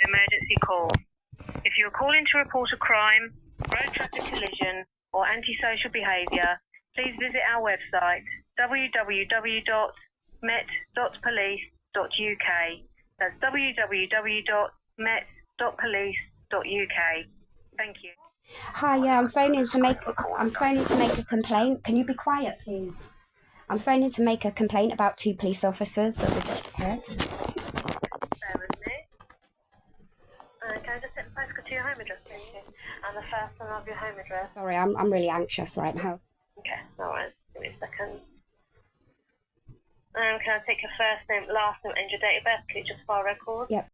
Emergency call. If you are calling to report a crime, road traffic collision, or antisocial behaviour, please visit our website www.met.police.uk. That's www.met.police.uk. Thank you. Hi, yeah, I'm phoning to make a complaint. Can you be quiet, please? I'm phoning to make a complaint about 2 police officers that were just hit. Bear with me. Can I just set the postcode to your home address, thank you? And the first one of your home address. Sorry, I'm really anxious right now. Okay, no worries. Give me a second. Can I take your first name, last name, and your date of birth, please, just for our record? Yep.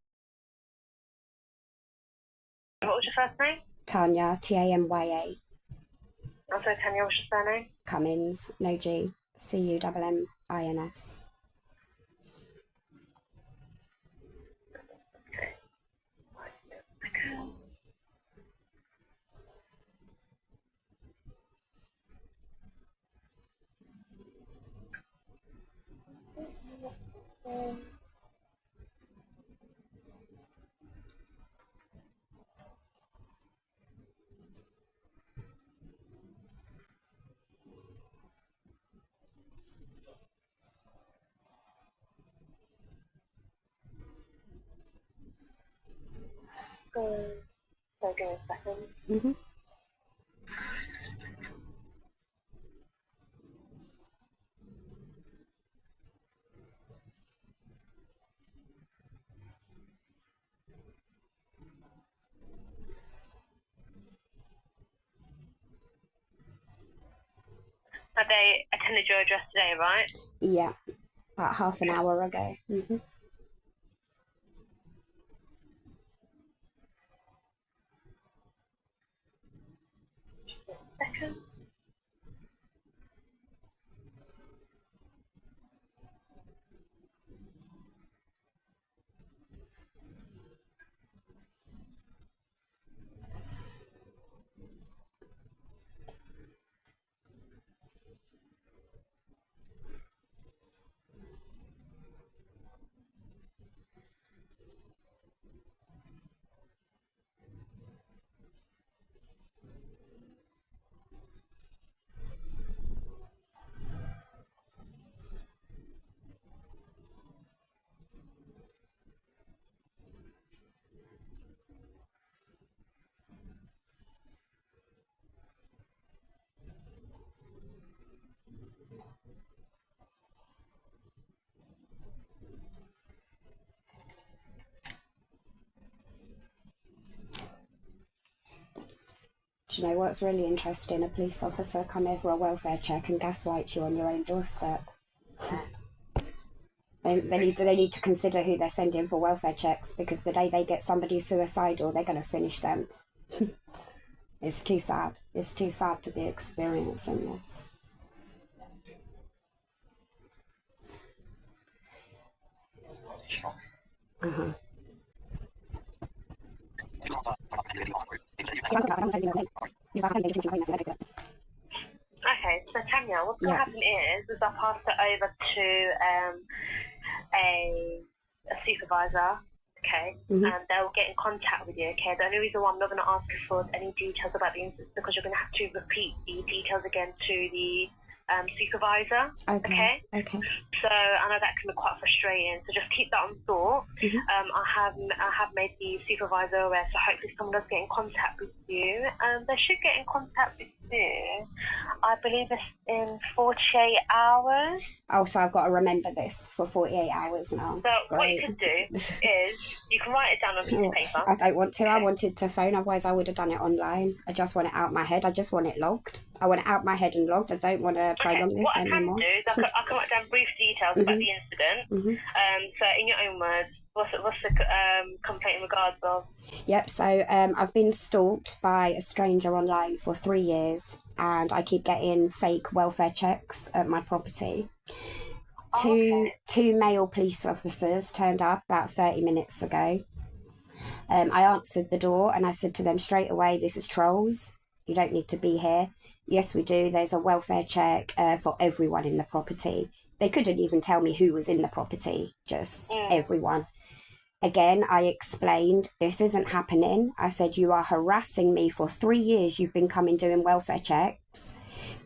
What was your first name? Tanya, Tanya. Also, Tanya, what's your surname? Cummins, no G, Cummins. Okay. So give me a second. Have they attended your address today, right? Yeah, about half an hour ago. Second. Do you know what's really interesting? A police officer come over a welfare check and gaslight you on your own doorstep. They need to consider who they're sending for welfare checks, because the day they get somebody suicidal, they're going to finish them. It's too sad. It's too sad to be experiencing this. Okay, so Tanya, what's going to happen is I'll pass it over to a supervisor, okay, and they'll get in contact with you, okay. The only reason why I'm not going to ask you for any details about the incident is because you're going to have to repeat the details again to the supervisor, okay. So I know that can be quite frustrating, so just keep that on thought. I have made the supervisor aware, so hopefully someone does get in contact with you. They should get in contact with you, I believe it's in 48 hours. Oh, so I've got to remember this for 48 hours now. So what you can do is you can write it down on a piece of paper. I don't want to. I wanted to phone, otherwise I would have done it online. I just want it out my head. I just want it logged. I want it out my head and logged. I don't want to prolong this anymore. What I can do is I can write down brief details about the incident. So in your own words, what's the complaint in regards of? Yep, so I've been stalked by a stranger online for 3 years, and I keep getting fake welfare checks at my property. Two male police officers turned up about 30 minutes ago. I answered the door and I said to them straight away, "This is trolls. You don't need to be here." "Yes, we do. There's a welfare check for everyone in the property." They couldn't even tell me who was in the property, just everyone. Again, I explained, this isn't happening. I said, you are harassing me for 3 years. You've been coming doing welfare checks.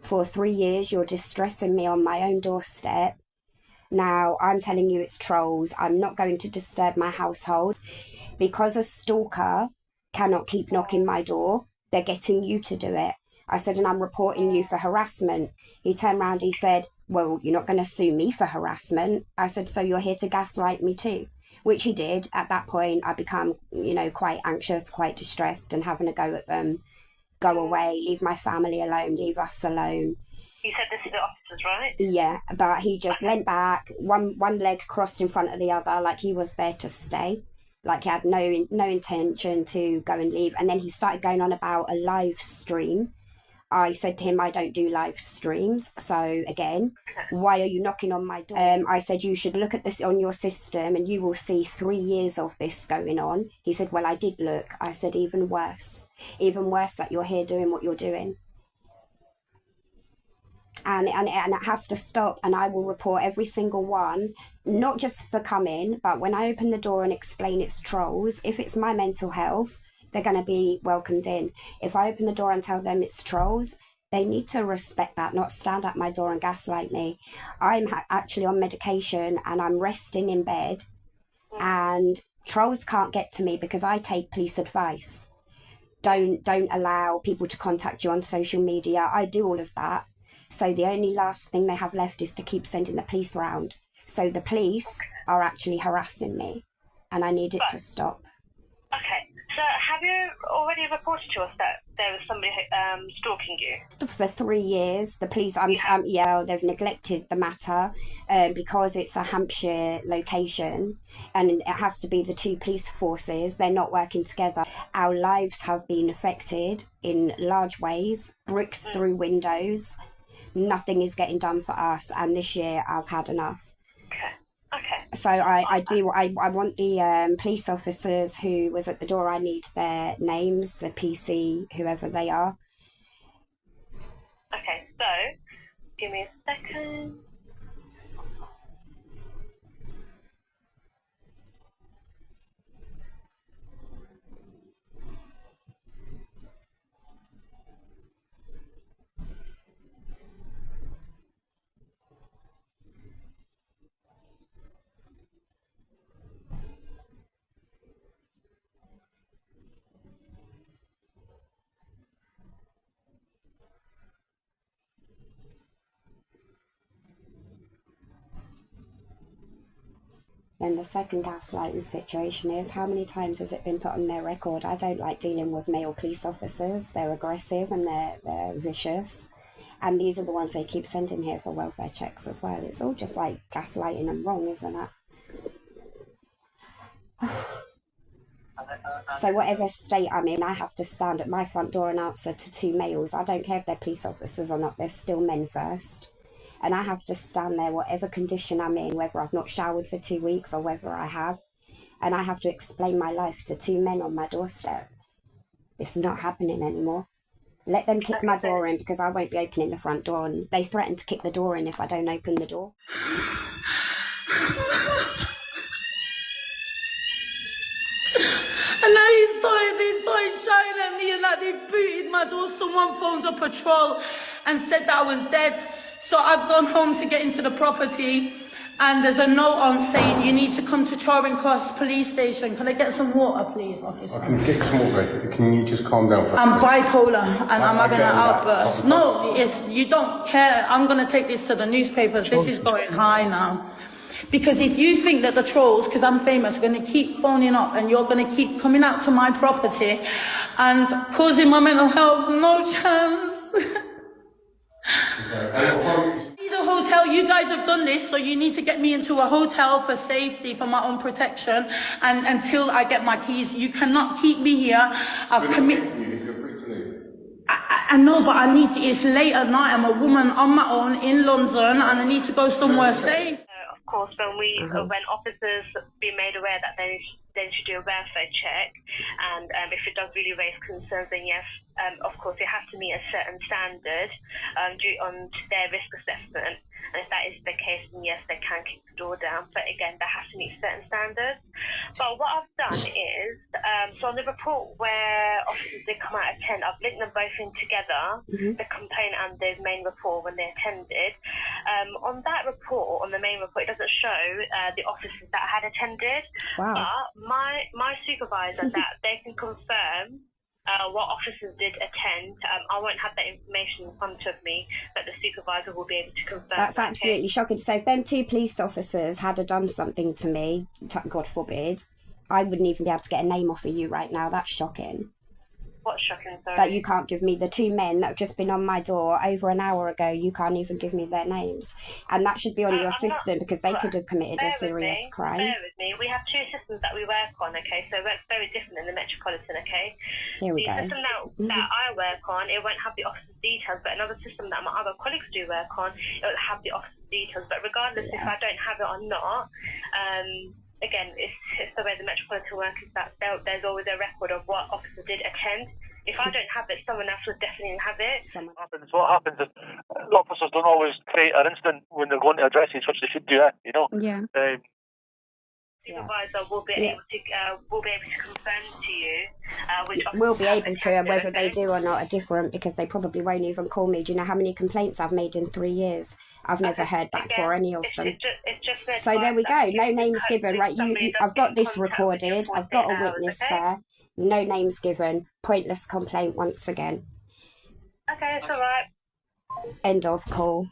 For 3 years, you're distressing me on my own doorstep. Now, I'm telling you it's trolls. I'm not going to disturb my household. Because a stalker cannot keep knocking my door, they're getting you to do it. I said, and I'm reporting you for harassment. He turned around, he said, well, you're not going to sue me for harassment. I said, so you're here to gaslight me too? Which he did. At that point, I become, quite anxious, quite distressed, and having a go at them. Go away, leave my family alone, leave us alone. You said this to the officers, right? Yeah, but he just leant back, one leg crossed in front of the other, like he was there to stay. Like he had no intention to go and leave. And then he started going on about a live stream. I said to him, I don't do live streams. So again, why are you knocking on my door? I said, you should look at this on your system and you will see 3 years of this going on. He said, well, I did look. I said, even worse that you're here doing what you're doing. And it has to stop, and I will report every single one, not just for coming, but when I open the door and explain it's trolls, if it's my mental health, they're going to be welcomed in. If I open the door and tell them it's trolls, they need to respect that, not stand at my door and gaslight me. I'm actually on medication and I'm resting in bed, and trolls can't get to me because I take police advice. Don't allow people to contact you on social media. I do all of that. So the only last thing they have left is to keep sending the police around. So the police are actually harassing me, and I need it to stop. Okay. So have you already reported to us that there was somebody stalking you? For 3 years, the police, they've neglected the matter because it's a Hampshire location and it has to be the two police forces. They're not working together. Our lives have been affected in large ways, bricks through windows. Nothing is getting done for us, and this year I've had enough. Okay. So I want the police officers who was at the door, I need their names, the PC, whoever they are. Okay, so give me a second. Then the second gaslighting situation is, how many times has it been put on their record? I don't like dealing with male police officers. They're aggressive and they're vicious. And these are the ones they keep sending here for welfare checks as well. It's all just like gaslighting and wrong, isn't it? So whatever state I'm in, I have to stand at my front door and answer to 2 males. I don't care if they're police officers or not. They're still men first. And I have to stand there, whatever condition I'm in, whether I've not showered for 2 weeks or whether I have. And I have to explain my life to 2 men on my doorstep. It's not happening anymore. Let them kick my door in because I won't be opening the front door. And they threaten to kick the door in if I don't open the door. And now they started shouting at me and that they booted my door. Someone phoned a patrol and said that I was dead. So I've gone home to get into the property and there's a note on saying you need to come to Charing Cross police station. Can I get some water, please, officer? I can get some water. Can you just calm down for a I'm second? bipolar and I'm having an outburst. No, you don't care. I'm going to take this to the newspapers. This is going high now. Because if you think that the trolls, because I'm famous, are going to keep phoning up and you're going to keep coming out to my property and causing my mental health, no chance. I need a hotel. You guys have done this, so you need to get me into a hotel for safety, for my own protection, and until I get my keys. You cannot keep me here. I've committed. You're free to leave. I know, but I need to. It's late at night. I'm a woman on my own in London, and I need to go somewhere safe. Of course, when officers be made aware that then should do a welfare check, and if it does really raise concerns, then yes, of course, it has to meet a certain standard due on their risk assessment. And if that is the case, then yes, they can kick the door down. But again, that has to meet certain standards. But what I've done is, so on the report where officers did come out at 10, I've linked them both in together, the complaint and the main report when they attended. On that report, on the main report, it doesn't show the officers that had attended. Wow. But my supervisor, that they can confirm what officers did attend. I won't have that information in front of me, but the supervisor will be able to confirm. That's absolutely shocking. So if them 2 police officers had done something to me, God forbid, I wouldn't even be able to get a name off of you right now. That's shocking. What's shocking, sorry? That you can't give me the 2 men that have just been on my door over an hour ago. You can't even give me their names. And that should be on your system, because they could have committed a serious crime. Bear with me. We have 2 systems that we work on, okay? So that's very different in the Metropolitan, okay? Here we go. The system that I work on, it won't have the officer's details, but another system that my other colleagues do work on, it will have the officer's details. But regardless if I don't have it or not, again, it's the way the Metropolitan works, is that there's always a record of what officer did attend. If I don't have it, someone else would definitely have it. What happens is officers don't always create an incident when they're going to addresses, which they should do, you know? Yeah. Supervisor will be able to confirm to you which officers will be able to, and attended, whether they okay? do or not are different, because they probably won't even call me. Do you know how many complaints I've made in 3 years? I've never heard back for any of them. It's just So there we go. No names given. Right, I've got this recorded. I've got a witness there. No names given. Pointless complaint once again. Okay, it's all right. End of call.